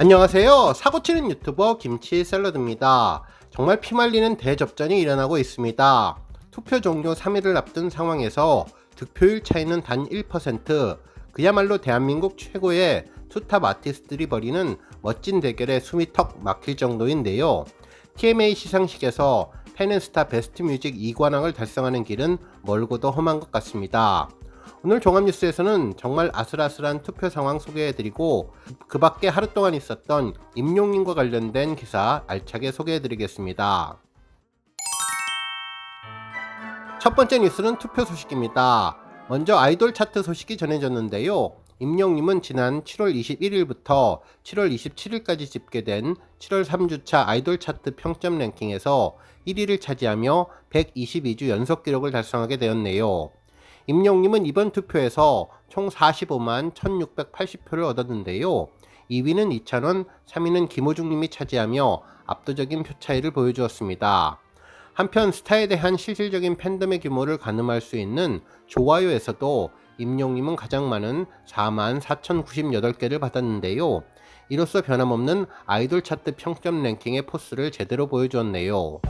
안녕하세요. 사고치는 유튜버 김치샐러드입니다. 정말 피말리는 대접전이 일어나고 있습니다. 투표 종료 3일을 앞둔 상황에서 득표율 차이는 단 1%, 그야말로 대한민국 최고의 투탑 아티스트들이 벌이는 멋진 대결에 숨이 턱 막힐 정도인데요. TMA 시상식에서 펜앤스타 베스트 뮤직 2관왕을 달성하는 길은 멀고도 험한 것 같습니다. 오늘 종합뉴스에서는 정말 아슬아슬한 투표 상황 소개해드리고 그 밖에 하루 동안 있었던 임용님과 관련된 기사 알차게 소개해드리겠습니다. 첫 번째 뉴스는 투표 소식입니다. 먼저 아이돌 차트 소식이 전해졌는데요. 임영님은 지난 7월 21일부터 7월 27일까지 집계된 7월 3주차 아이돌 차트 평점 랭킹에서 1위를 차지하며 122주 연속 기록을 달성하게 되었네요. 임영님은 이번 투표에서 총 45만 1680표를 얻었는데요. 2위는 이찬원, 3위는 김호중님이 차지하며 압도적인 표 차이를 보여주었습니다. 한편 스타에 대한 실질적인 팬덤의 규모를 가늠할 수 있는 좋아요에서도 임영님은 가장 많은 4만 4098개를 받았는데요. 이로써 변함없는 아이돌 차트 평점 랭킹의 포스를 제대로 보여주었네요.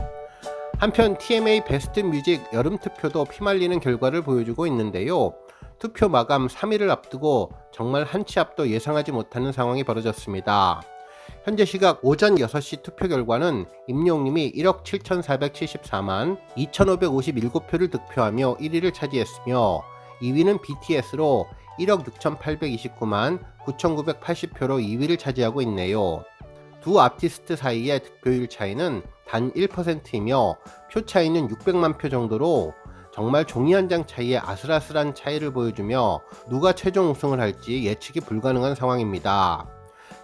한편 TMA 베스트 뮤직 여름 투표도 피말리는 결과를 보여주고 있는데요. 투표 마감 3일을 앞두고 정말 한 치 앞도 예상하지 못하는 상황이 벌어졌습니다. 현재 시각 오전 6시 투표 결과는 임영님이 1억 7,474만 2,557표를 득표하며 1위를 차지했으며 2위는 BTS로 1억 6,829만 9,980표로 2위를 차지하고 있네요. 두 아티스트 사이의 득표율 차이는 단 1%이며 표 차이는 600만 표 정도로 정말 종이 한 장 차이의 아슬아슬한 차이를 보여주며 누가 최종 우승을 할지 예측이 불가능한 상황입니다.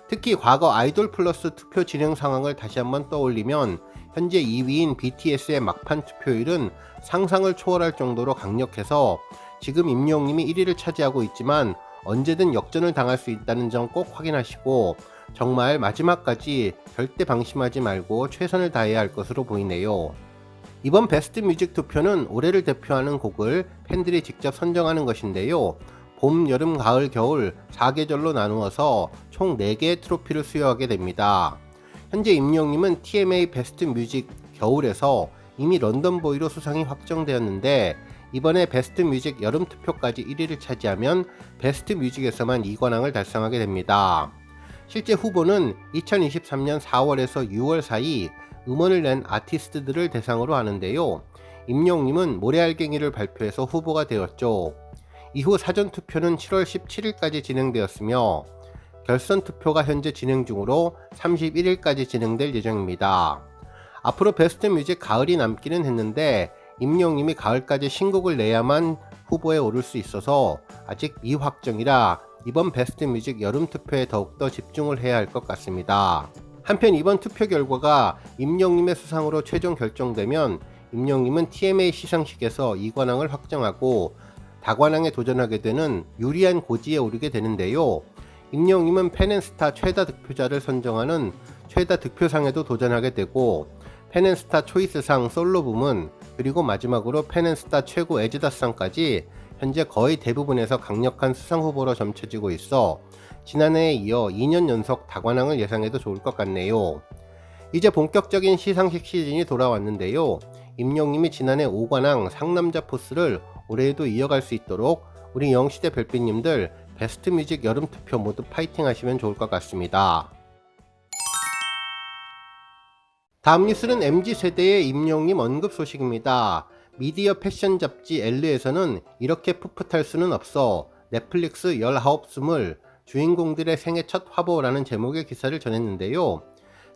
특히 과거 아이돌 플러스 투표 진행 상황을 다시 한번 떠올리면 현재 2위인 BTS의 막판 투표율은 상상을 초월할 정도로 강력해서 지금 임영님이 1위를 차지하고 있지만 언제든 역전을 당할 수 있다는 점 꼭 확인하시고 정말 마지막까지 절대 방심하지 말고 최선을 다해야 할 것으로 보이네요. 이번 베스트 뮤직 투표는 올해를 대표하는 곡을 팬들이 직접 선정하는 것인데요. 봄, 여름, 가을, 겨울 4계절로 나누어서 총 4개의 트로피를 수여하게 됩니다. 현재 임영님은 TMA 베스트 뮤직 겨울에서 이미 런던보이로 수상이 확정되었는데 이번에 베스트 뮤직 여름 투표까지 1위를 차지하면 베스트 뮤직에서만 2관왕을 달성하게 됩니다. 실제 후보는 2023년 4월에서 6월 사이 음원을 낸 아티스트들을 대상으로 하는데요. 임영님은 모래알갱이를 발표해서 후보가 되었죠. 이후 사전투표는 7월 17일까지 진행되었으며 결선 투표가 현재 진행 중으로 31일까지 진행될 예정입니다. 앞으로 베스트 뮤직 가을이 남기는 했는데 임영님이 가을까지 신곡을 내야만 후보에 오를 수 있어서 아직 미확정이라 이번 베스트 뮤직 여름 투표에 더욱더 집중을 해야 할 것 같습니다. 한편 이번 투표 결과가 임영님의 수상으로 최종 결정되면 임영님은 TMA 시상식에서 2관왕을 확정하고 다관왕에 도전하게 되는 유리한 고지에 오르게 되는데요. 임영님은 펜앤스타 최다 득표자를 선정하는 최다 득표상에도 도전하게 되고 펜앤스타 초이스상 솔로 부문 그리고 마지막으로 펜앤스타 최고 애즈다상까지 현재 거의 대부분에서 강력한 수상 후보로 점쳐지고 있어 지난해에 이어 2년 연속 다관왕을 예상해도 좋을 것 같네요. 이제 본격적인 시상식 시즌이 돌아왔는데요. 임영님이 지난해 5관왕 상남자 포스를 올해에도 이어갈 수 있도록 우리 영시대 별빛님들 베스트 뮤직 여름 투표 모두 파이팅 하시면 좋을 것 같습니다. 다음 뉴스는 MZ세대의 임영님 언급 소식입니다. 미디어 패션 잡지 엘르에서는 이렇게 풋풋할 수는 없어 넷플릭스 19스물 주인공들의 생애 첫 화보라는 제목의 기사를 전했는데요.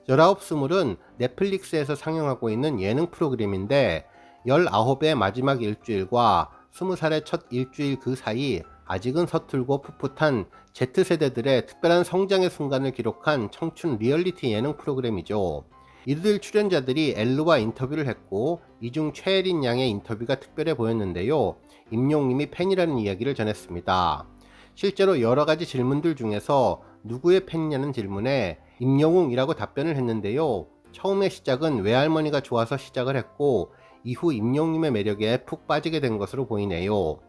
19스물은 넷플릭스에서 상영하고 있는 예능 프로그램인데 19의 마지막 일주일과 20살의 첫 일주일 그 사이 아직은 서툴고 풋풋한 Z세대들의 특별한 성장의 순간을 기록한 청춘 리얼리티 예능 프로그램이죠. 이들 출연자들이 엘르와 인터뷰를 했고 이 중 최혜린 양의 인터뷰가 특별해 보였는데요. 임영님이 팬이라는 이야기를 전했습니다. 실제로 여러가지 질문들 중에서 누구의 팬이냐는 질문에 임영웅이라고 답변을 했는데요. 처음의 시작은 외할머니가 좋아서 시작을 했고 이후 임영님의 매력에 푹 빠지게 된 것으로 보이네요.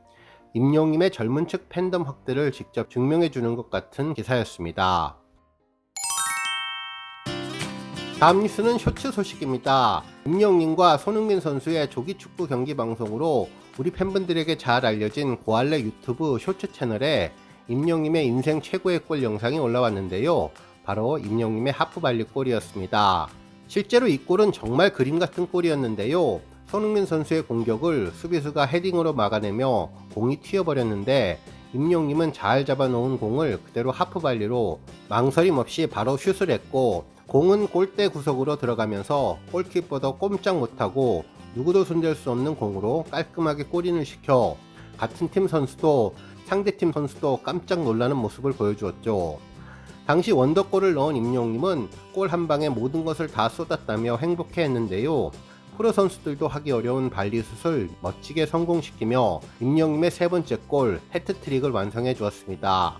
임영님의 젊은 층 팬덤 확대를 직접 증명해 주는 것 같은 기사였습니다. 다음 뉴스는 쇼츠 소식입니다. 임영님과 손흥민 선수의 조기 축구 경기 방송으로 우리 팬분들에게 잘 알려진 고할래 유튜브 쇼츠 채널에 임영님의 인생 최고의 골 영상이 올라왔는데요. 바로 임영님의 하프발리 골이었습니다. 실제로 이 골은 정말 그림 같은 골이었는데요. 손흥민 선수의 공격을 수비수가 헤딩으로 막아내며 공이 튀어버렸는데 임영님은 잘 잡아놓은 공을 그대로 하프발리로 망설임 없이 바로 슛을 했고, 공은 골대 구석으로 들어가면서 골키퍼도 꼼짝 못하고 누구도 손댈 수 없는 공으로 깔끔하게 골인을 시켜 같은 팀 선수도 상대팀 선수도 깜짝 놀라는 모습을 보여주었죠. 당시 원더골을 넣은 임영님은 골 한 방에 모든 것을 다 쏟았다며 행복해했는데요. 프로 선수들도 하기 어려운 발리슛을 멋지게 성공시키며 임영님의 세 번째 골 해트트릭을 완성해 주었습니다.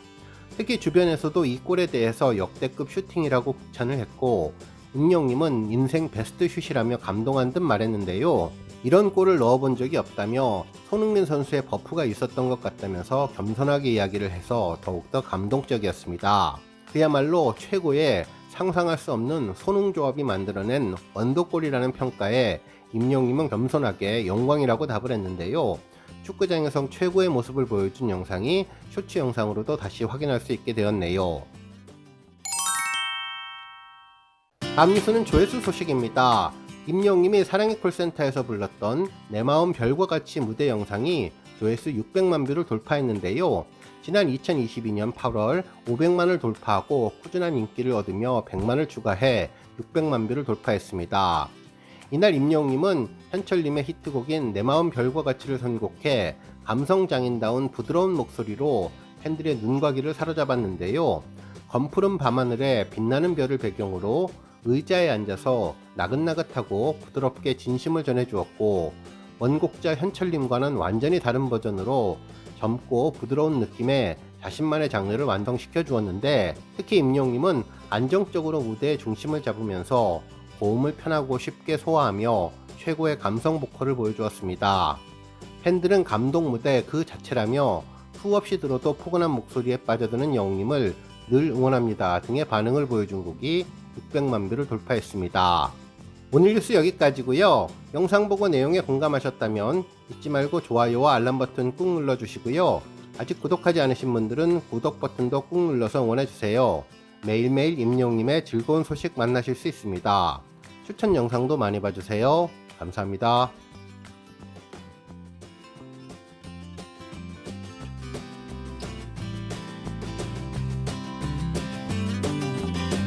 특히 주변에서도 이 골에 대해서 역대급 슈팅이라고 극찬을 했고, 임영님은 인생 베스트 슛이라며 감동한 듯 말했는데요. 이런 골을 넣어본 적이 없다며 손흥민 선수의 버프가 있었던 것 같다면서 겸손하게 이야기를 해서 더욱더 감동적이었습니다. 그야말로 최고의 상상할 수 없는 손흥조합이 만들어낸 원더골이라는 평가에 임영님은 겸손하게 영광이라고 답을 했는데요. 축구장에서 최고의 모습을 보여준 영상이 쇼츠 영상으로도 다시 확인할 수 있게 되었네요. 다음 뉴스는 조회수 소식입니다. 임영님이 사랑의 콜센터에서 불렀던 내 마음 별과 같이 무대 영상이 조회수 600만 뷰를 돌파했는데요. 지난 2022년 8월 500만을 돌파하고 꾸준한 인기를 얻으며 100만을 추가해 600만 뷰를 돌파했습니다. 이날 임영님은 현철님의 히트곡인 내 마음 별과 같이를 선곡해 감성장인다운 부드러운 목소리로 팬들의 눈과 귀를 사로잡았는데요. 검푸른 밤하늘에 빛나는 별을 배경으로 의자에 앉아서 나긋나긋하고 부드럽게 진심을 전해주었고, 원곡자 현철님과는 완전히 다른 버전으로 젊고 부드러운 느낌의 자신만의 장르를 완성시켜 주었는데, 특히 임영님은 안정적으로 무대의 중심을 잡으면서 고음을 편하고 쉽게 소화하며 최고의 감성 보컬을 보여주었습니다. 팬들은 감동 무대 그 자체라며 수없이 들어도 포근한 목소리에 빠져드는 영님을 늘 응원합니다 등의 반응을 보여준 곡이 600만 뷰를 돌파했습니다. 오늘 뉴스 여기까지고요. 영상 보고 내용에 공감하셨다면 잊지 말고 좋아요와 알람 버튼 꾹 눌러주시고요. 아직 구독하지 않으신 분들은 구독 버튼도 꾹 눌러서 응원해주세요. 매일매일 임영님의 즐거운 소식 만나실 수 있습니다. 추천 영상도 많이 봐주세요. 감사합니다.